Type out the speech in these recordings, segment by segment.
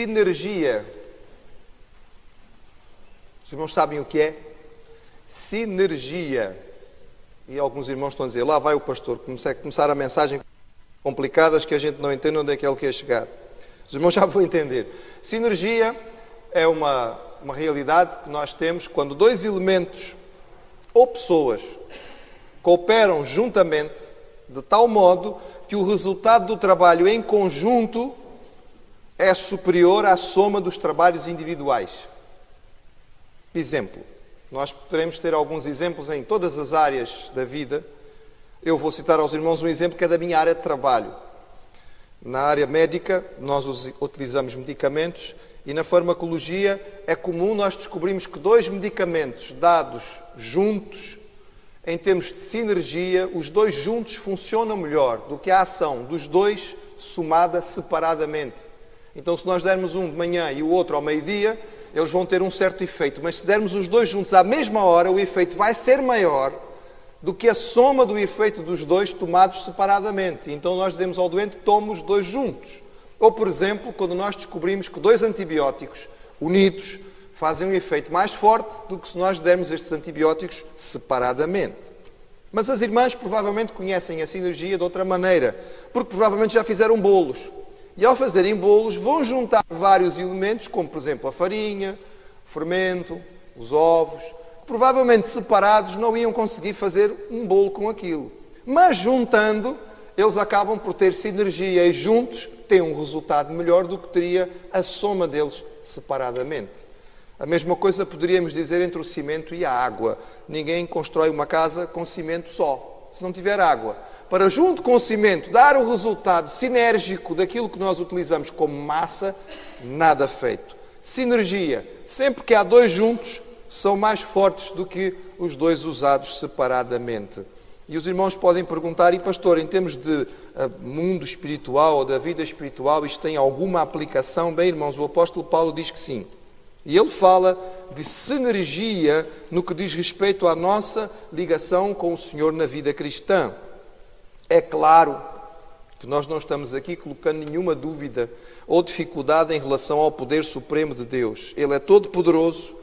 Sinergia. Os irmãos sabem o que é? Sinergia. E alguns irmãos estão a dizer, lá vai o pastor, começar a mensagem complicadas que a gente não entende onde é que ele quer chegar. Os irmãos já vão entender. Sinergia é uma realidade que nós temos quando dois elementos ou pessoas cooperam juntamente de tal modo que o resultado do trabalho em conjunto é superior à soma dos trabalhos individuais. Exemplo. Nós poderemos ter alguns exemplos em todas as áreas da vida. Eu vou citar aos irmãos um exemplo que é da minha área de trabalho. Na área médica, nós utilizamos medicamentos e na farmacologia é comum nós descobrimos que dois medicamentos dados juntos, em termos de sinergia, os dois juntos funcionam melhor do que a ação dos dois somada separadamente. Então, se nós dermos um de manhã e o outro ao meio-dia, eles vão ter um certo efeito. Mas se dermos os dois juntos à mesma hora, o efeito vai ser maior do que a soma do efeito dos dois tomados separadamente. Então, nós dizemos ao doente, tome os dois juntos. Ou, por exemplo, quando nós descobrimos que dois antibióticos unidos fazem um efeito mais forte do que se nós dermos estes antibióticos separadamente. Mas as irmãs provavelmente conhecem a sinergia de outra maneira, porque provavelmente já fizeram bolos. E ao fazerem bolos vão juntar vários elementos, como por exemplo a farinha, o fermento, os ovos, que provavelmente separados não iam conseguir fazer um bolo com aquilo. Mas juntando, eles acabam por ter sinergia e juntos têm um resultado melhor do que teria a soma deles separadamente. A mesma coisa poderíamos dizer entre o cimento e a água. Ninguém constrói uma casa com cimento só, se não tiver água. Para junto com o cimento dar o resultado sinérgico daquilo que nós utilizamos como massa, nada feito. Sinergia. Sempre que há dois juntos, são mais fortes do que os dois usados separadamente. E os irmãos podem perguntar, e pastor, em termos de mundo espiritual ou da vida espiritual, isto tem alguma aplicação? Bem, irmãos, o apóstolo Paulo diz que sim. E ele fala de sinergia no que diz respeito à nossa ligação com o Senhor na vida cristã. É claro que nós não estamos aqui colocando nenhuma dúvida ou dificuldade em relação ao poder supremo de Deus. Ele é todo poderoso,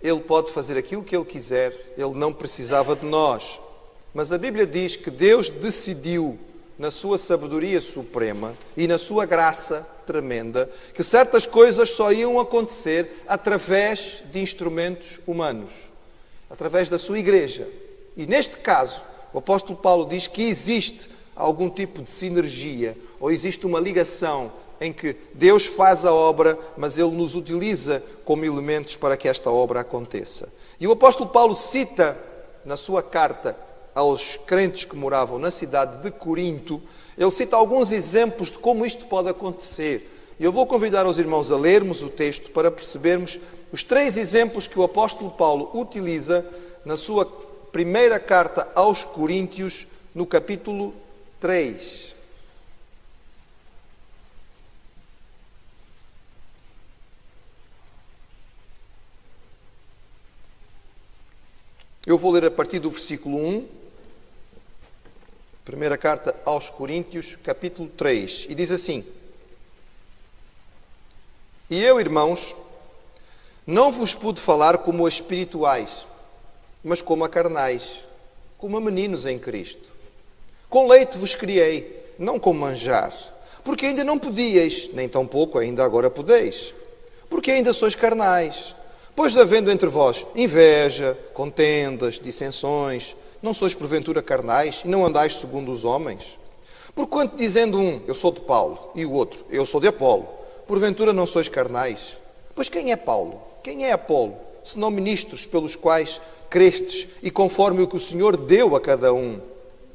Ele pode fazer aquilo que Ele quiser, Ele não precisava de nós. Mas a Bíblia diz que Deus decidiu, na sua sabedoria suprema e na sua graça tremenda, que certas coisas só iam acontecer através de instrumentos humanos, através da sua igreja. E neste caso, o apóstolo Paulo diz que existe algum tipo de sinergia, ou existe uma ligação em que Deus faz a obra, mas Ele nos utiliza como elementos para que esta obra aconteça. E o apóstolo Paulo cita na sua carta aos crentes que moravam na cidade de Corinto, ele cita alguns exemplos de como isto pode acontecer. E eu vou convidar os irmãos a lermos o texto para percebermos os 3 exemplos que o apóstolo Paulo utiliza na sua primeira carta aos Coríntios, no capítulo 3. Eu vou ler a partir do versículo 1. Primeira carta aos Coríntios, capítulo 3. E diz assim: E eu, irmãos, não vos pude falar como a espirituais, mas como a carnais, como a meninos em Cristo. Com leite vos criei, não com manjar, porque ainda não podíeis, nem tampouco ainda agora podeis, porque ainda sois carnais. Pois havendo entre vós inveja, contendas, dissensões, não sois porventura carnais e não andais segundo os homens? Porquanto dizendo um, eu sou de Paulo, e o outro, eu sou de Apolo, porventura não sois carnais? Pois quem é Paulo? Quem é Apolo? Senão ministros pelos quais crestes e conforme o que o Senhor deu a cada um.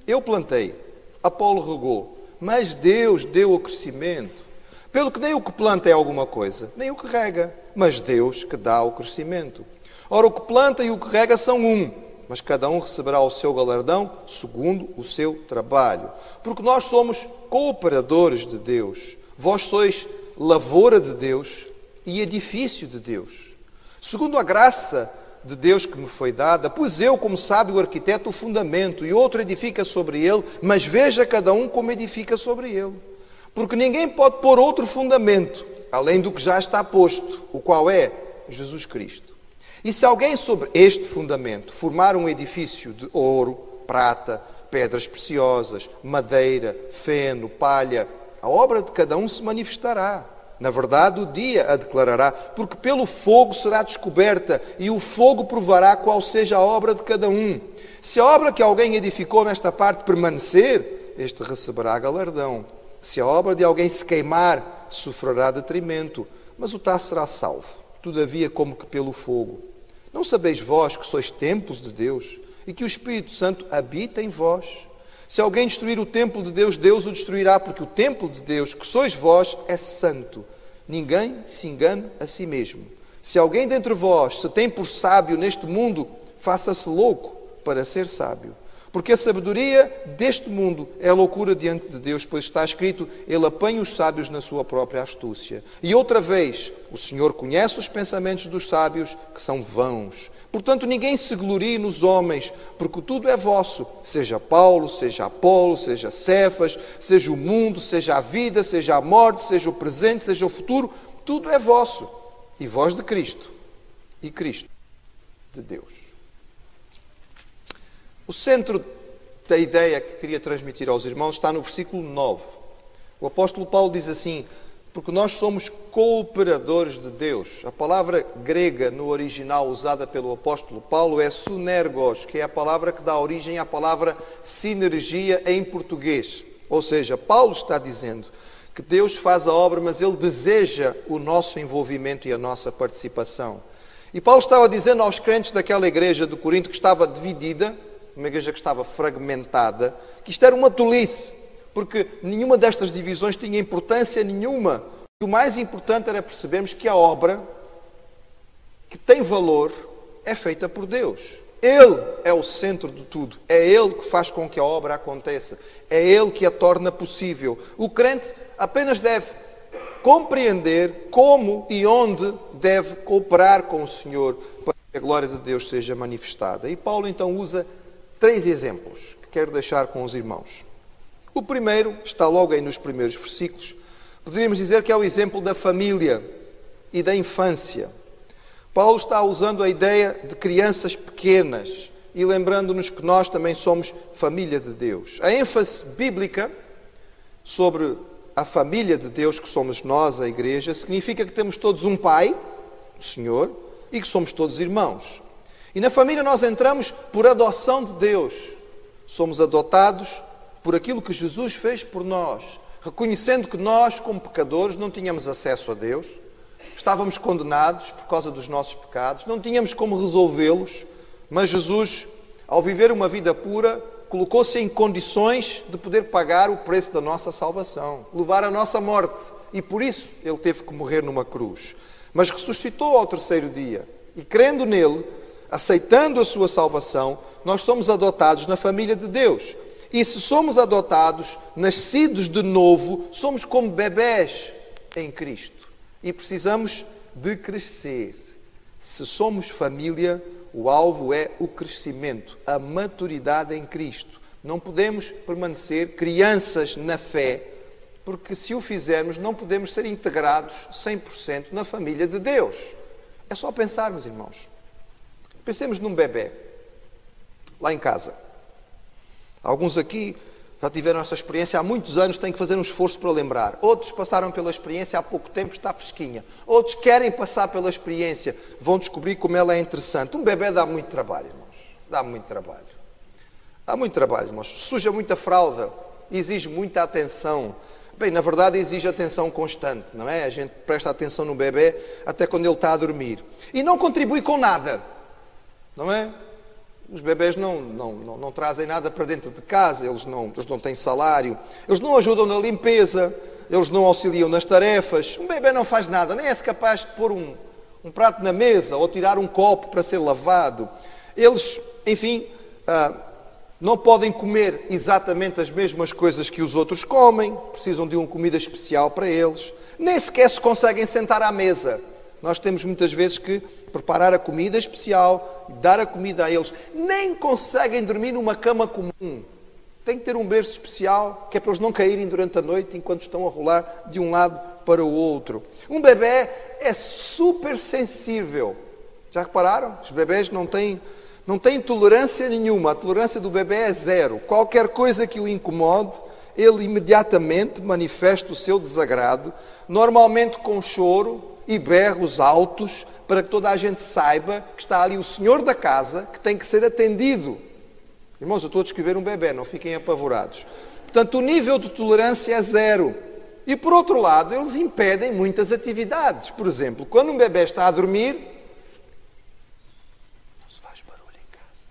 Eu plantei, Apolo regou, mas Deus deu o crescimento. Pelo que nem o que planta é alguma coisa, nem o que rega, mas Deus que dá o crescimento. Ora, o que planta e o que rega são um, mas cada um receberá o seu galardão segundo o seu trabalho. Porque nós somos cooperadores de Deus. Vós sois lavoura de Deus e edifício de Deus. Segundo a graça de Deus que me foi dada, pus eu, como sábio arquiteto, o fundamento, e outro edifica sobre ele, mas veja cada um como edifica sobre ele. Porque ninguém pode pôr outro fundamento além do que já está posto, o qual é Jesus Cristo. E se alguém sobre este fundamento formar um edifício de ouro, prata, pedras preciosas, madeira, feno, palha, a obra de cada um se manifestará. Na verdade, o dia a declarará, porque pelo fogo será descoberta, e o fogo provará qual seja a obra de cada um. Se a obra que alguém edificou nesta parte permanecer, este receberá galardão. Se a obra de alguém se queimar, sofrerá detrimento, mas o tal será salvo, todavia como que pelo fogo. Não sabeis vós que sois templos de Deus e que o Espírito Santo habita em vós? Se alguém destruir o templo de Deus, Deus o destruirá, porque o templo de Deus, que sois vós, é santo. Ninguém se engane a si mesmo. Se alguém dentre vós se tem por sábio neste mundo, faça-se louco para ser sábio. Porque a sabedoria deste mundo é loucura diante de Deus, pois está escrito, ele apanha os sábios na sua própria astúcia. E outra vez, o Senhor conhece os pensamentos dos sábios, que são vãos. Portanto, ninguém se glorie nos homens, porque tudo é vosso, seja Paulo, seja Apolo, seja Cefas, seja o mundo, seja a vida, seja a morte, seja o presente, seja o futuro, tudo é vosso. E vós de Cristo, e Cristo de Deus. O centro da ideia que queria transmitir aos irmãos está no versículo 9. O apóstolo Paulo diz assim, porque nós somos cooperadores de Deus. A palavra grega no original usada pelo apóstolo Paulo é sunergos, que é a palavra que dá origem à palavra sinergia em português. Ou seja, Paulo está dizendo que Deus faz a obra, mas Ele deseja o nosso envolvimento e a nossa participação. E Paulo estava dizendo aos crentes daquela igreja de Corinto que estava dividida, uma igreja que estava fragmentada, que isto era uma tolice, porque nenhuma destas divisões tinha importância nenhuma. O mais importante era percebermos que a obra, que tem valor, é feita por Deus. Ele é o centro de tudo. É Ele que faz com que a obra aconteça. É Ele que a torna possível. O crente apenas deve compreender como e onde deve cooperar com o Senhor para que a glória de Deus seja manifestada. E Paulo então usa 3 exemplos que quero deixar com os irmãos. O primeiro está logo aí nos primeiros versículos. Poderíamos dizer que é o exemplo da família e da infância. Paulo está usando a ideia de crianças pequenas e lembrando-nos que nós também somos família de Deus. A ênfase bíblica sobre a família de Deus que somos nós, a igreja, significa que temos todos um Pai, o Senhor, e que somos todos irmãos. E na família nós entramos por adoção de Deus. Somos adotados por aquilo que Jesus fez por nós, reconhecendo que nós, como pecadores, não tínhamos acesso a Deus, estávamos condenados por causa dos nossos pecados, não tínhamos como resolvê-los, mas Jesus, ao viver uma vida pura, colocou-se em condições de poder pagar o preço da nossa salvação, levar a nossa morte, e por isso Ele teve que morrer numa cruz. Mas ressuscitou ao 3º dia, e crendo nele, aceitando a sua salvação, nós somos adotados na família de Deus. E se somos adotados, nascidos de novo, somos como bebés em Cristo. E precisamos de crescer. Se somos família, o alvo é o crescimento, a maturidade em Cristo. Não podemos permanecer crianças na fé, porque se o fizermos, não podemos ser integrados 100% na família de Deus. É só pensarmos, irmãos. Pensemos num bebê, lá em casa. Alguns aqui já tiveram essa experiência há muitos anos, têm que fazer um esforço para lembrar. Outros passaram pela experiência há pouco tempo, está fresquinha. Outros querem passar pela experiência, vão descobrir como ela é interessante. Um bebê dá muito trabalho, irmãos. Dá muito trabalho. Dá muito trabalho, irmãos. Suja muita fralda, exige muita atenção. Bem, na verdade exige atenção constante, não é? A gente presta atenção no bebê até quando ele está a dormir. E não contribui com nada, não é? Os bebés não trazem nada para dentro de casa, eles não têm salário, eles não ajudam na limpeza, eles não auxiliam nas tarefas. Um bebê não faz nada, nem é capaz de pôr um prato na mesa ou tirar um copo para ser lavado. Eles, enfim, não podem comer exatamente as mesmas coisas que os outros comem, precisam de uma comida especial para eles. Nem sequer se conseguem sentar à mesa. Nós temos muitas vezes que preparar a comida especial e dar a comida a eles. Nem conseguem dormir numa cama comum. Tem que ter um berço especial, que é para eles não caírem durante a noite enquanto estão a rolar de um lado para o outro. Um bebê é super sensível. Já repararam? Os bebés não têm tolerância nenhuma. A tolerância do bebê é zero. Qualquer coisa que o incomode, ele imediatamente manifesta o seu desagrado, normalmente com choro e berros altos, para que toda a gente saiba que está ali o senhor da casa, que tem que ser atendido. Irmãos, eu estou a descrever um bebê, não fiquem apavorados. Portanto, o nível de tolerância é zero. E, por outro lado, eles impedem muitas atividades. Por exemplo, quando um bebê está a dormir, não se faz barulho em casa.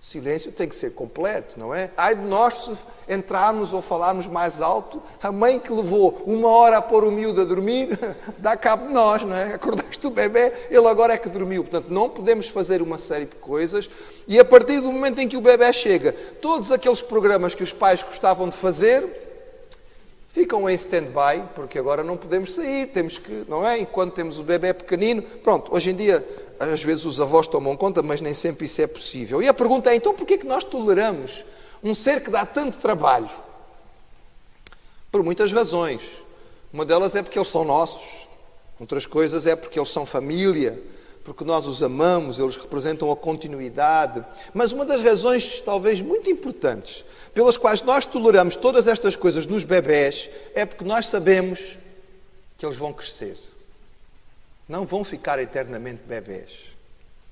O silêncio tem que ser completo, não é? Ai de nós se entrarmos ou falarmos mais alto, a mãe que levou 1 hora a pôr o miúdo a dormir, dá cabo de nós, não é? Acordaste o bebê, ele agora é que dormiu. Portanto, não podemos fazer uma série de coisas. E a partir do momento em que o bebê chega, todos aqueles programas que os pais gostavam de fazer ficam em stand-by, porque agora não podemos sair, temos que, não é? Enquanto temos o bebê pequenino, pronto, hoje em dia, às vezes os avós tomam conta, mas nem sempre isso é possível. E a pergunta é, então, porquê que nós toleramos um ser que dá tanto trabalho? Por muitas razões. Uma delas é porque eles são nossos, outras coisas é porque eles são família, porque nós os amamos, eles representam a continuidade. Mas uma das razões, talvez muito importantes, pelas quais nós toleramos todas estas coisas nos bebés, é porque nós sabemos que eles vão crescer. Não vão ficar eternamente bebés.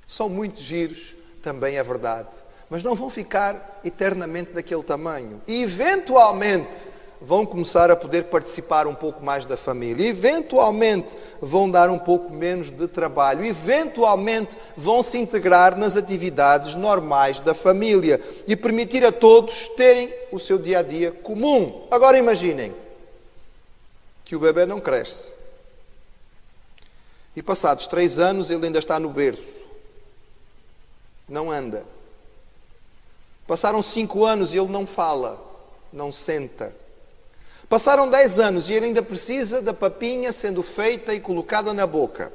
São muito giros, também é verdade, mas não vão ficar eternamente daquele tamanho. E, eventualmente, vão começar a poder participar um pouco mais da família, eventualmente vão dar um pouco menos de trabalho, eventualmente vão se integrar nas atividades normais da família e permitir a todos terem o seu dia-a-dia comum. Agora imaginem que o bebê não cresce e passados 3 anos ele ainda está no berço, não anda. Passaram 5 anos e ele não fala, não senta. Passaram 10 anos e ele ainda precisa da papinha sendo feita e colocada na boca.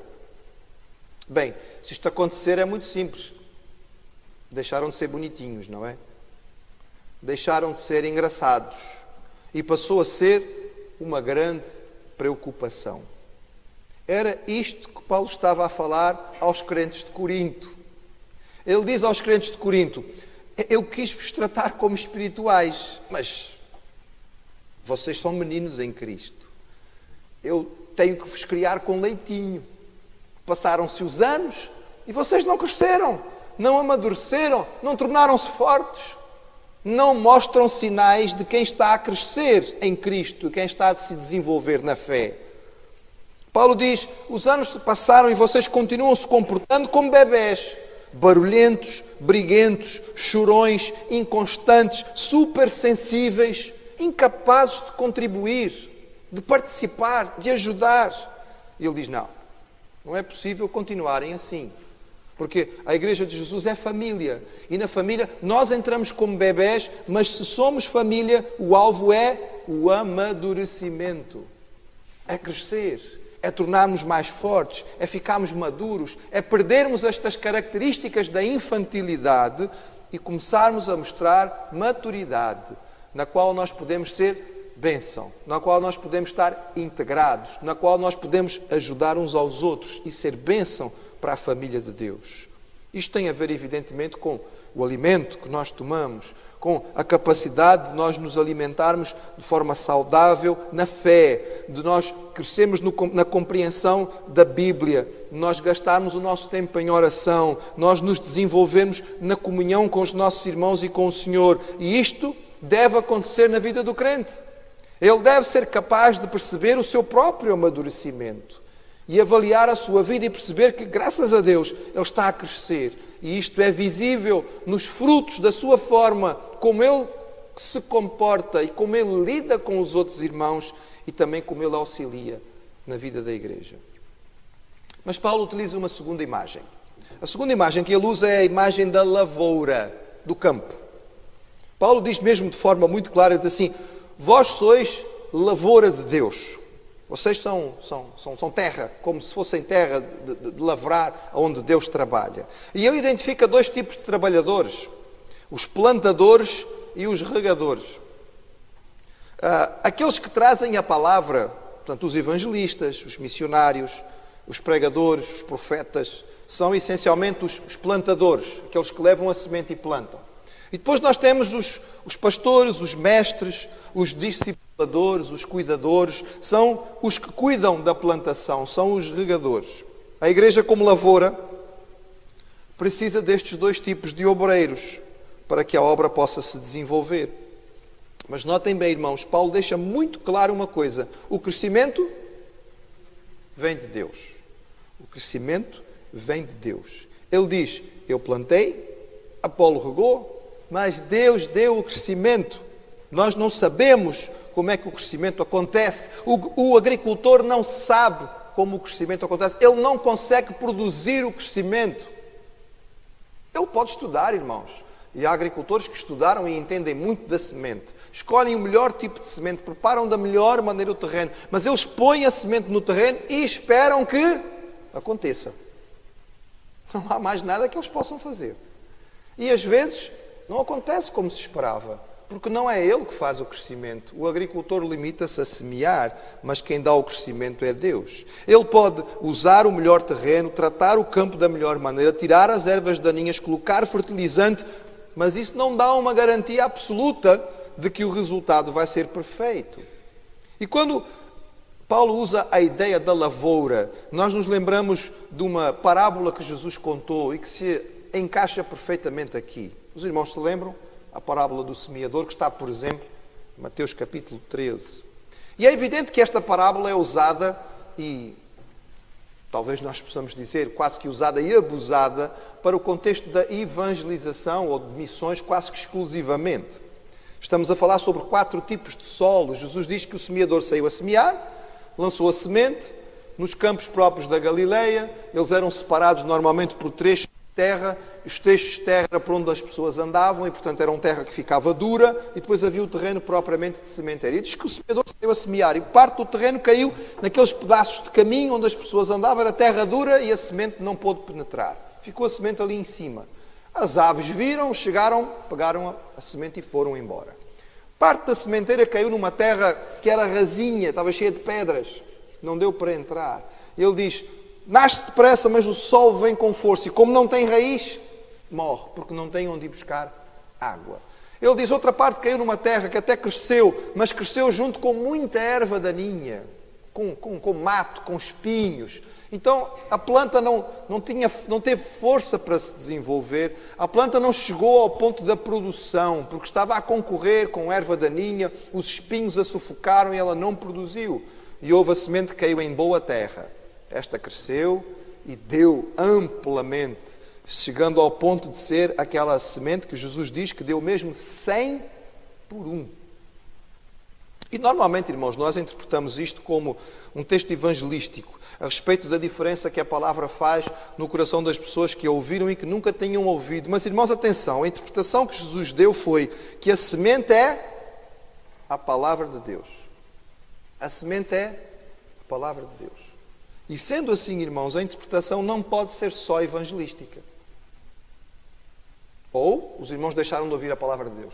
Bem, se isto acontecer é muito simples. Deixaram de ser bonitinhos, não é? Deixaram de ser engraçados. E passou a ser uma grande preocupação. Era isto que Paulo estava a falar aos crentes de Corinto. Ele diz aos crentes de Corinto, eu quis-vos tratar como espirituais, mas vocês são meninos em Cristo. Eu tenho que vos criar com leitinho. Passaram-se os anos e vocês não cresceram, não amadureceram, não tornaram-se fortes. Não mostram sinais de quem está a crescer em Cristo, quem está a se desenvolver na fé. Paulo diz, os anos se passaram e vocês continuam se comportando como bebés. Barulhentos, briguentos, chorões, inconstantes, supersensíveis, incapazes de contribuir, de participar, de ajudar. E ele diz, não é possível continuarem assim. Porque a Igreja de Jesus é família. E na família nós entramos como bebés, mas se somos família, o alvo é o amadurecimento. É crescer, é tornarmos mais fortes, é ficarmos maduros, é perdermos estas características da infantilidade e começarmos a mostrar maturidade, na qual nós podemos ser bênção, na qual nós podemos estar integrados, na qual nós podemos ajudar uns aos outros e ser bênção para a família de Deus. Isto tem a ver, evidentemente, com o alimento que nós tomamos, com a capacidade de nós nos alimentarmos de forma saudável na fé, de nós crescermos na compreensão da Bíblia, de nós gastarmos o nosso tempo em oração, nós nos desenvolvermos na comunhão com os nossos irmãos e com o Senhor. E isto deve acontecer na vida do crente. Ele deve ser capaz de perceber o seu próprio amadurecimento e avaliar a sua vida e perceber que, graças a Deus, ele está a crescer. E isto é visível nos frutos da sua forma, como ele se comporta e como ele lida com os outros irmãos e também como ele auxilia na vida da igreja. Mas Paulo utiliza uma segunda imagem. A segunda imagem que ele usa é a imagem da lavoura, do campo. Paulo diz mesmo de forma muito clara, diz assim, vós sois lavoura de Deus. Vocês são terra, como se fossem terra de lavrar, onde Deus trabalha. E ele identifica 2 tipos de trabalhadores, os plantadores e os regadores. Aqueles que trazem a palavra Portanto, os evangelistas, os missionários, os pregadores, os profetas, são essencialmente os plantadores, aqueles que levam a semente e plantam. E depois nós temos os pastores, os mestres, os discipuladores, os cuidadores, são os que cuidam da plantação, são os regadores. A igreja, como lavoura, precisa destes dois tipos de obreiros para que a obra possa se desenvolver. Mas notem bem, irmãos, Paulo deixa muito claro uma coisa: o crescimento vem de Deus. O crescimento vem de Deus. Ele diz: eu plantei, Apolo regou, mas Deus deu o crescimento. Nós não sabemos como é que o crescimento acontece. O agricultor não sabe como o crescimento acontece. Ele não consegue produzir o crescimento. Ele pode estudar, irmãos. E há agricultores que estudaram e entendem muito da semente. Escolhem o melhor tipo de semente, preparam da melhor maneira o terreno. Mas eles põem a semente no terreno e esperam que aconteça. Não há mais nada que eles possam fazer. E às vezes não acontece como se esperava, porque não é ele que faz o crescimento. O agricultor limita-se a semear, mas quem dá o crescimento é Deus. Ele pode usar o melhor terreno, tratar o campo da melhor maneira, tirar as ervas daninhas, colocar fertilizante, mas isso não dá uma garantia absoluta de que o resultado vai ser perfeito. E quando Paulo usa a ideia da lavoura, nós nos lembramos de uma parábola que Jesus contou e que se encaixa perfeitamente aqui. Os irmãos se lembram? A parábola do semeador, que está, por exemplo, em Mateus capítulo 13. E é evidente que esta parábola é usada e, talvez nós possamos dizer, quase que usada e abusada para o contexto da evangelização ou de missões quase que exclusivamente. Estamos a falar sobre 4 tipos de solo. Jesus diz que o semeador saiu a semear, lançou a semente nos campos próprios da Galileia. Eles eram separados normalmente por trechos de terra. Os trechos de terra era por onde as pessoas andavam e, portanto, era uma terra que ficava dura, e depois havia o terreno propriamente de sementeira. E diz que o semeador saiu a semear e parte do terreno caiu naqueles pedaços de caminho onde as pessoas andavam, era terra dura e a semente não pôde penetrar. Ficou a semente ali em cima. As aves viram, chegaram, pegaram a semente e foram embora. Parte da sementeira caiu numa terra que era rasinha, estava cheia de pedras, não deu para entrar. Ele diz: nasce depressa, mas o sol vem com força, e como não tem raiz, morre, porque não tem onde ir buscar água. Ele diz: outra parte caiu numa terra que até cresceu, mas cresceu junto com muita erva daninha, com mato, com espinhos. Então a planta não teve força para se desenvolver, a planta não chegou ao ponto da produção, porque estava a concorrer com erva daninha, os espinhos a sufocaram e ela não produziu. E houve a semente que caiu em boa terra. Esta cresceu e deu amplamente, chegando ao ponto de ser aquela semente que Jesus diz que deu mesmo 100 por 1. E normalmente, irmãos, nós interpretamos isto como um texto evangelístico a respeito da diferença que a palavra faz no coração das pessoas que a ouviram e que nunca tenham ouvido. Mas, irmãos, atenção, a interpretação que Jesus deu foi que a semente é a palavra de Deus. A semente é a palavra de Deus. E sendo assim, irmãos, a interpretação não pode ser só evangelística. Ou os irmãos deixaram de ouvir a palavra de Deus.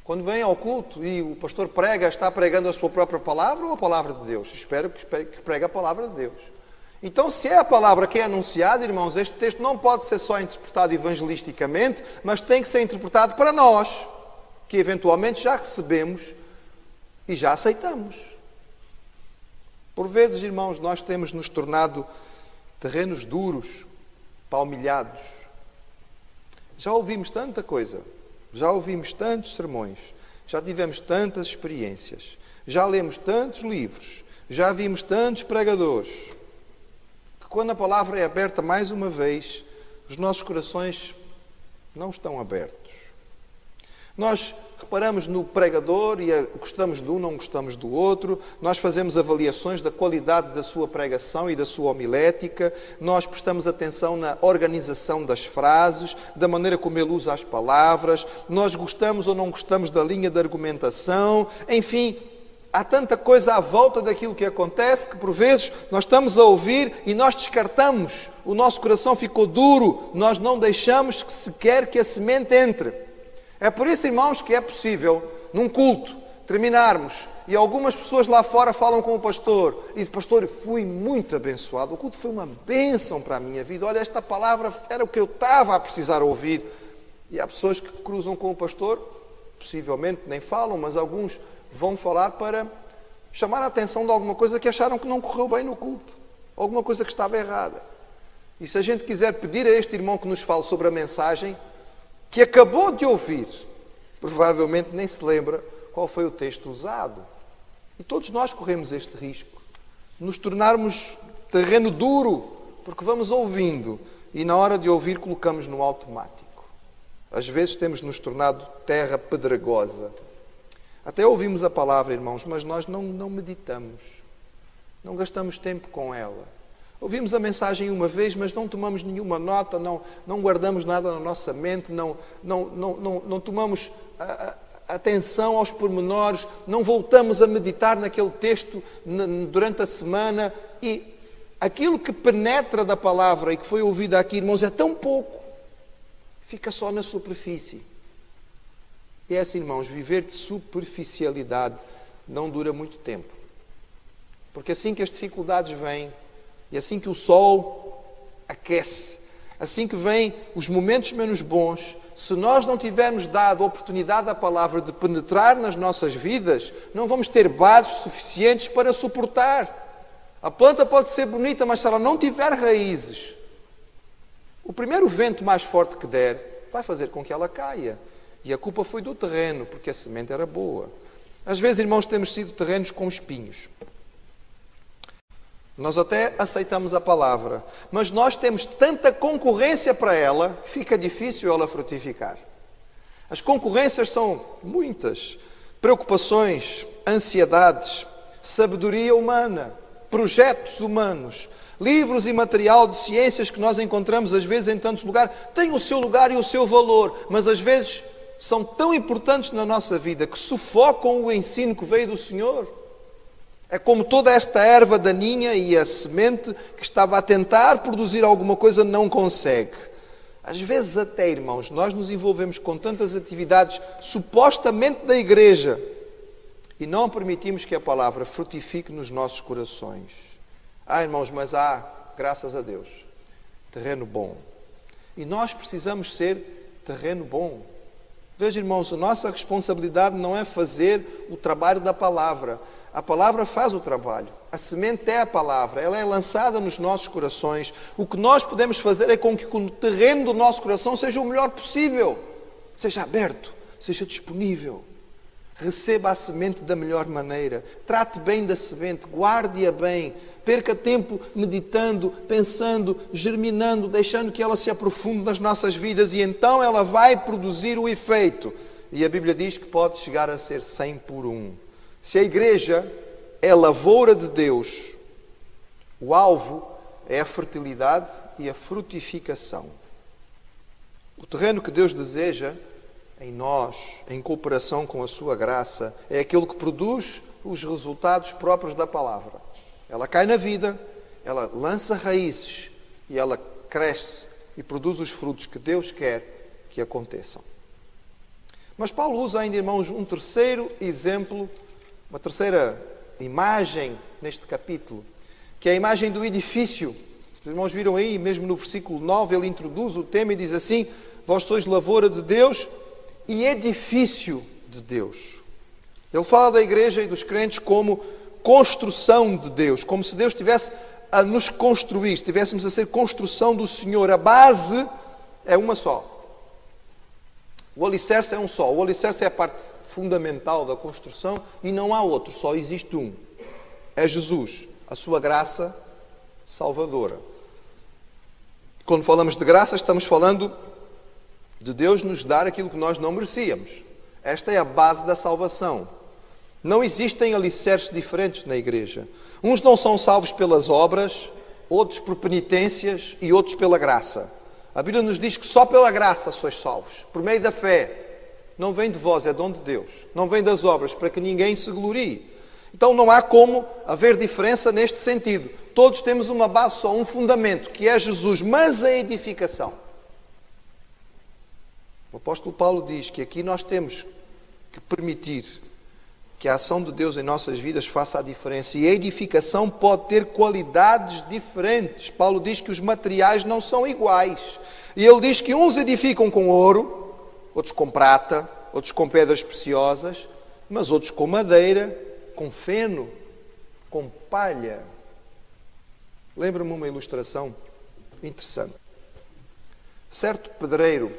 Quando vêm ao culto e o pastor prega, está pregando a sua própria palavra ou a palavra de Deus? Espero que pregue a palavra de Deus. Então, se é a palavra que é anunciada, irmãos, este texto não pode ser só interpretado evangelisticamente, mas tem que ser interpretado para nós, que eventualmente já recebemos e já aceitamos. Por vezes, irmãos, nós temos nos tornado terrenos duros, palmilhados. Já ouvimos tanta coisa, já ouvimos tantos sermões, já tivemos tantas experiências, já lemos tantos livros, já vimos tantos pregadores, que quando a palavra é aberta mais uma vez, os nossos corações não estão abertos. Nós reparamos no pregador e gostamos de um, não gostamos do outro. Nós fazemos avaliações da qualidade da sua pregação e da sua homilética. Nós prestamos atenção na organização das frases, da maneira como ele usa as palavras. Nós gostamos ou não gostamos da linha de argumentação. Enfim, há tanta coisa à volta daquilo que acontece que, por vezes, nós estamos a ouvir e nós descartamos. O nosso coração ficou duro. Nós não deixamos que sequer que a semente entre. É por isso, irmãos, que é possível, num culto, terminarmos e algumas pessoas lá fora falam com o pastor e dizem: pastor, fui muito abençoado, o culto foi uma bênção para a minha vida, olha, esta palavra era o que eu estava a precisar ouvir. E há pessoas que cruzam com o pastor, possivelmente nem falam, mas alguns vão falar para chamar a atenção de alguma coisa que acharam que não correu bem no culto, alguma coisa que estava errada. E se a gente quiser pedir a este irmão que nos fale sobre a mensagem que acabou de ouvir, provavelmente nem se lembra qual foi o texto usado. E todos nós corremos este risco, de nos tornarmos terreno duro, porque vamos ouvindo e na hora de ouvir colocamos no automático. Às vezes temos nos tornado terra pedregosa. Até ouvimos a palavra, irmãos, mas nós não meditamos, não gastamos tempo com ela. Ouvimos a mensagem uma vez, mas não tomamos nenhuma nota, não guardamos nada na nossa mente, não tomamos atenção aos pormenores, não voltamos a meditar naquele texto durante a semana. E aquilo que penetra da palavra e que foi ouvido aqui, irmãos, é tão pouco, fica só na superfície. E é assim, irmãos, viver de superficialidade não dura muito tempo. Porque assim que as dificuldades vêm, e assim que o sol aquece, assim que vêm os momentos menos bons, se nós não tivermos dado a oportunidade à palavra de penetrar nas nossas vidas, não vamos ter bases suficientes para suportar. A planta pode ser bonita, mas se ela não tiver raízes, o primeiro vento mais forte que der vai fazer com que ela caia. E a culpa foi do terreno, porque a semente era boa. Às vezes, irmãos, temos sido terrenos com espinhos. Nós até aceitamos a palavra, mas nós temos tanta concorrência para ela que fica difícil ela frutificar. As concorrências são muitas. Preocupações, ansiedades, sabedoria humana, projetos humanos, livros e material de ciências que nós encontramos às vezes em tantos lugares, têm o seu lugar e o seu valor, mas às vezes são tão importantes na nossa vida que sufocam o ensino que veio do Senhor. É como toda esta erva daninha e a semente que estava a tentar produzir alguma coisa não consegue. Às vezes até, irmãos, nós nos envolvemos com tantas atividades supostamente da igreja e não permitimos que a palavra frutifique nos nossos corações. Irmãos, mas há, graças a Deus, terreno bom. E nós precisamos ser terreno bom. Veja, irmãos, a nossa responsabilidade não é fazer o trabalho da palavra. A palavra faz o trabalho. A semente é a palavra. Ela é lançada nos nossos corações. O que nós podemos fazer é com que o terreno do nosso coração seja o melhor possível. Seja aberto, seja disponível. Receba a semente da melhor maneira. Trate bem da semente, guarde-a bem. Perca tempo meditando, pensando, germinando, deixando que ela se aprofunde nas nossas vidas e então ela vai produzir o efeito. E a Bíblia diz que pode chegar a ser 100 por 1. Se a igreja é a lavoura de Deus, o alvo é a fertilidade e a frutificação. O terreno que Deus deseja em nós, em cooperação com a sua graça, é aquele que produz os resultados próprios da palavra. Ela cai na vida, ela lança raízes e ela cresce e produz os frutos que Deus quer que aconteçam. Mas Paulo usa ainda, irmãos, um terceiro exemplo, uma terceira imagem neste capítulo, que é a imagem do edifício. Os irmãos viram aí, mesmo no versículo 9, ele introduz o tema e diz assim: vós sois lavoura de Deus e edifício de Deus. Ele fala da igreja e dos crentes como construção de Deus, como se Deus estivesse a nos construir, estivéssemos a ser construção do Senhor. A base é uma só. O alicerce é um só. O alicerce é a parte fundamental da construção e não há outro, só existe um. É Jesus, a sua graça salvadora. Quando falamos de graça, estamos falando de Deus nos dar aquilo que nós não merecíamos. Esta é a base da salvação. Não existem alicerces diferentes na igreja. Uns não são salvos pelas obras, outros por penitências e outros pela graça. A Bíblia nos diz que só pela graça sois salvos, por meio da fé. Não vem de vós, é dom de Deus. Não vem das obras, para que ninguém se glorie. Então não há como haver diferença neste sentido. Todos temos uma base só, um fundamento, que é Jesus, mas a edificação. O apóstolo Paulo diz que aqui nós temos que permitir que a ação de Deus em nossas vidas faça a diferença. E a edificação pode ter qualidades diferentes. Paulo diz que os materiais não são iguais. E ele diz que uns edificam com ouro, outros com prata, outros com pedras preciosas, mas outros com madeira, com feno, com palha. Lembra-me uma ilustração interessante. Certo pedreiro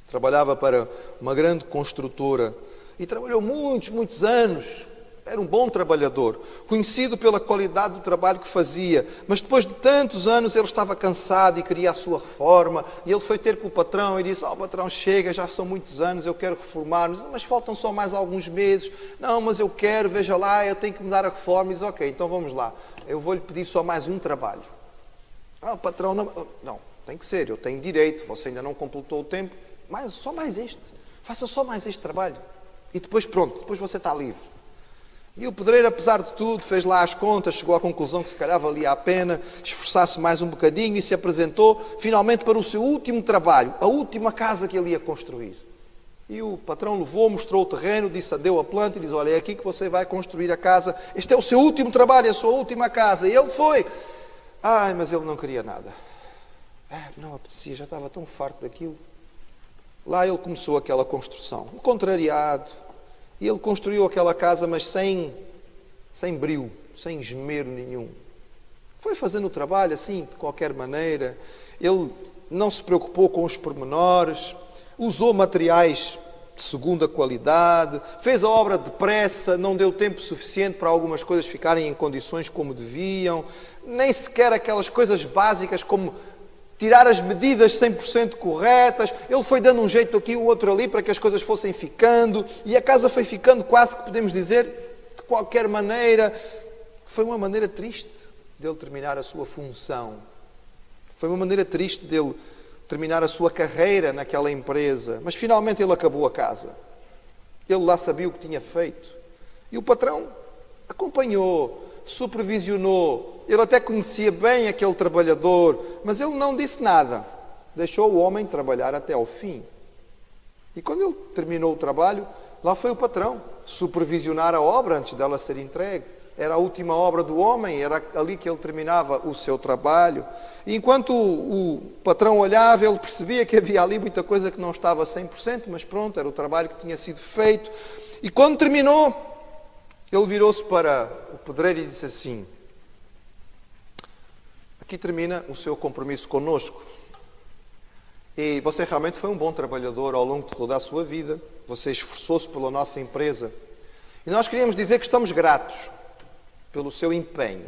trabalhava para uma grande construtora e trabalhou muitos anos. Era um bom trabalhador, conhecido pela qualidade do trabalho que fazia. Mas depois de tantos anos ele estava cansado e queria a sua reforma. E ele foi ter com o patrão e disse: patrão, chega, já são muitos anos, eu quero reformar-me. Mas faltam só mais alguns meses. Não, mas eu quero, veja lá, eu tenho que me dar a reforma. E diz: ok, então vamos lá, eu vou-lhe pedir só mais um trabalho. Patrão, não, tem que ser, eu tenho direito, você ainda não completou o tempo. Só mais este, faça só mais este trabalho. E depois pronto, depois você está livre. E o pedreiro, apesar de tudo, fez lá as contas, chegou à conclusão que se calhar valia a pena esforçar-se mais um bocadinho e se apresentou finalmente para o seu último trabalho, a última casa que ele ia construir. E o patrão levou, mostrou o terreno, disse adeu à planta e disse: olha, é aqui que você vai construir a casa, este é o seu último trabalho, é a sua última casa. E ele foi. Mas ele não queria nada. Não apetecia, já estava tão farto daquilo. Lá ele começou aquela construção, contrariado, e ele construiu aquela casa, mas sem brio, sem esmero nenhum. Foi fazendo o trabalho assim, de qualquer maneira. Ele não se preocupou com os pormenores, usou materiais de segunda qualidade, fez a obra depressa, não deu tempo suficiente para algumas coisas ficarem em condições como deviam, nem sequer aquelas coisas básicas como tirar as medidas 100% corretas. Ele foi dando um jeito aqui, o outro ali, para que as coisas fossem ficando, e a casa foi ficando quase que podemos dizer de qualquer maneira. Foi uma maneira triste dele terminar a sua função. Foi uma maneira triste dele terminar a sua carreira naquela empresa. Mas finalmente ele acabou a casa. Ele lá sabia o que tinha feito. E o patrão acompanhou, supervisionou. Ele até conhecia bem aquele trabalhador, mas ele não disse nada. Deixou o homem trabalhar até ao fim. E quando ele terminou o trabalho, lá foi o patrão supervisionar a obra antes dela ser entregue. Era a última obra do homem, era ali que ele terminava o seu trabalho. E enquanto o patrão olhava, ele percebia que havia ali muita coisa que não estava 100%, mas pronto, era o trabalho que tinha sido feito. E quando terminou, ele virou-se para o pedreiro e disse assim: aqui termina o seu compromisso conosco. E você realmente foi um bom trabalhador ao longo de toda a sua vida. Você esforçou-se pela nossa empresa. E nós queríamos dizer que estamos gratos pelo seu empenho.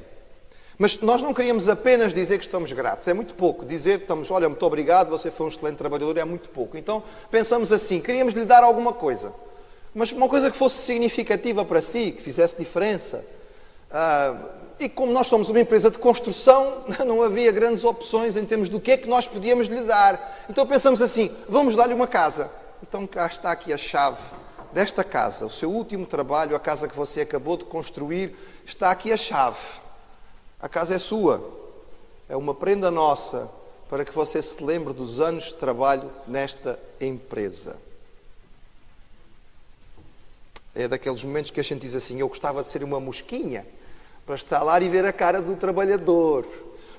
Mas nós não queríamos apenas dizer que estamos gratos. É muito pouco. Dizer que estamos, olha, muito obrigado, você foi um excelente trabalhador, é muito pouco. Então pensamos assim, queríamos lhe dar alguma coisa. Mas uma coisa que fosse significativa para si, que fizesse diferença. E como nós somos uma empresa de construção, não havia grandes opções em termos do que é que nós podíamos lhe dar. Então pensamos assim, vamos dar-lhe uma casa. Então cá está aqui a chave desta casa, o seu último trabalho, a casa que você acabou de construir, está aqui a chave. A casa é sua, é uma prenda nossa, para que você se lembre dos anos de trabalho nesta empresa. É daqueles momentos que a gente diz assim, eu gostava de ser uma mosquinha, para estar lá e ver a cara do trabalhador.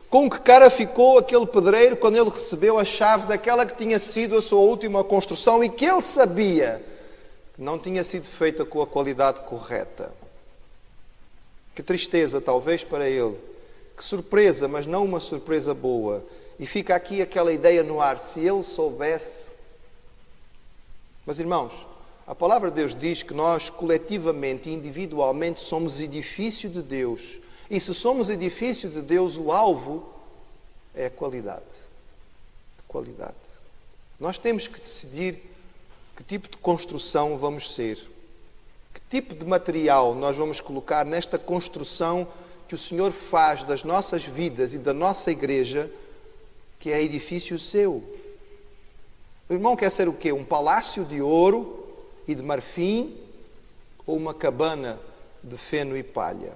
Com que cara ficou aquele pedreiro quando ele recebeu a chave daquela que tinha sido a sua última construção e que ele sabia que não tinha sido feita com a qualidade correta? Que tristeza, talvez, para ele. Que surpresa, mas não uma surpresa boa. E fica aqui aquela ideia no ar, se ele soubesse. Mas, irmãos, a palavra de Deus diz que nós, coletivamente e individualmente, somos edifício de Deus. E se somos edifício de Deus, o alvo é a qualidade. A qualidade. Nós temos que decidir que tipo de construção vamos ser. Que tipo de material nós vamos colocar nesta construção que o Senhor faz das nossas vidas e da nossa igreja, que é edifício seu. O irmão quer ser o quê? Um palácio de ouro e de marfim, ou uma cabana de feno e palha?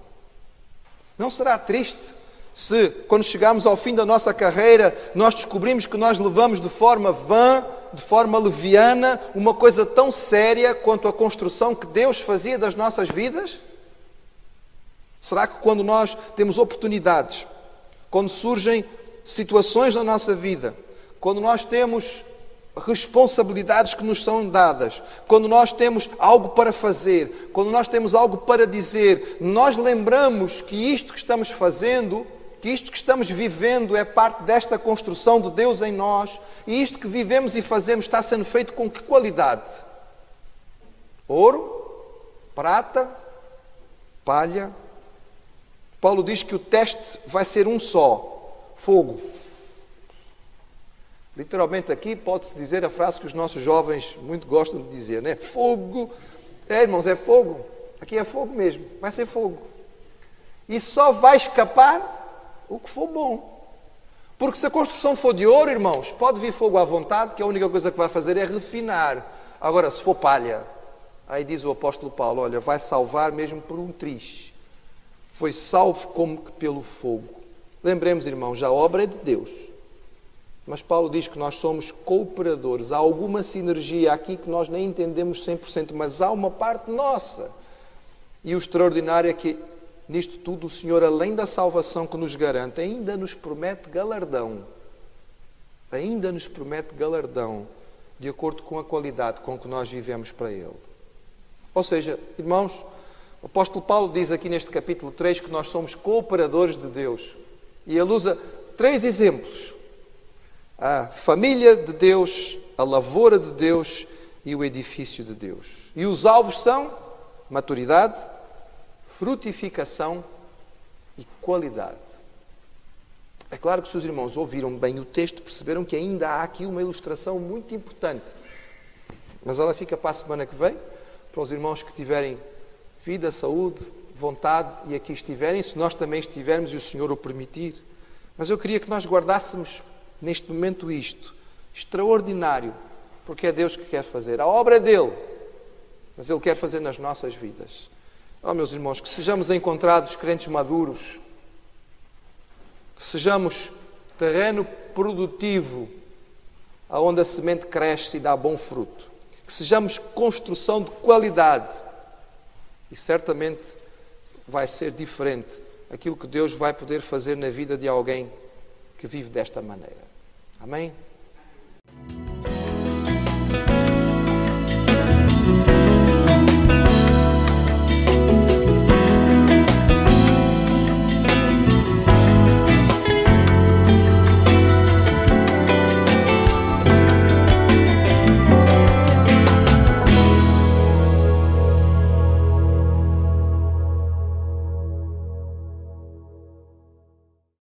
Não será triste se, quando chegarmos ao fim da nossa carreira, nós descobrimos que nós levamos de forma vã de forma leviana uma coisa tão séria quanto a construção que Deus fazia das nossas vidas? Será que quando nós temos oportunidades, quando surgem situações na nossa vida, quando nós temos responsabilidades que nos são dadas, quando nós temos algo para fazer, quando nós temos algo para dizer, nós lembramos que isto que estamos fazendo, que isto que estamos vivendo é parte desta construção de Deus em nós, e isto que vivemos e fazemos está sendo feito com que qualidade? Ouro? Prata? Palha? Paulo diz que o teste vai ser um só: fogo. Literalmente aqui pode-se dizer a frase que os nossos jovens muito gostam de dizer, né? Fogo. Irmãos, é fogo. Aqui é fogo mesmo. Vai ser fogo. E só vai escapar o que for bom. Porque se a construção for de ouro, irmãos, pode vir fogo à vontade, que a única coisa que vai fazer é refinar. Agora, se for palha, aí diz o apóstolo Paulo, olha, vai salvar mesmo por um triz. Foi salvo como que pelo fogo. Lembremos, irmãos, a obra é de Deus. Mas Paulo diz que nós somos cooperadores. Há alguma sinergia aqui que nós nem entendemos 100%, mas há uma parte nossa. E o extraordinário é que, nisto tudo, o Senhor, além da salvação que nos garante, ainda nos promete galardão. Ainda nos promete galardão, de acordo com a qualidade com que nós vivemos para Ele. Ou seja, irmãos, o apóstolo Paulo diz aqui neste capítulo 3 que nós somos cooperadores de Deus. E ele usa 3 exemplos. A família de Deus, a lavoura de Deus e o edifício de Deus. E os alvos são maturidade, frutificação e qualidade. É claro que se os irmãos ouviram bem o texto, perceberam que ainda há aqui uma ilustração muito importante. Mas ela fica para a semana que vem, para os irmãos que tiverem vida, saúde, vontade e aqui estiverem, se nós também estivermos e o Senhor o permitir. Mas eu queria que nós guardássemos neste momento isto, extraordinário, porque é Deus que quer fazer. A obra é dele, mas Ele quer fazer nas nossas vidas. Oh, meus irmãos, que sejamos encontrados crentes maduros, que sejamos terreno produtivo, onde a semente cresce e dá bom fruto. Que sejamos construção de qualidade. E certamente vai ser diferente aquilo que Deus vai poder fazer na vida de alguém que vive desta maneira. Amém?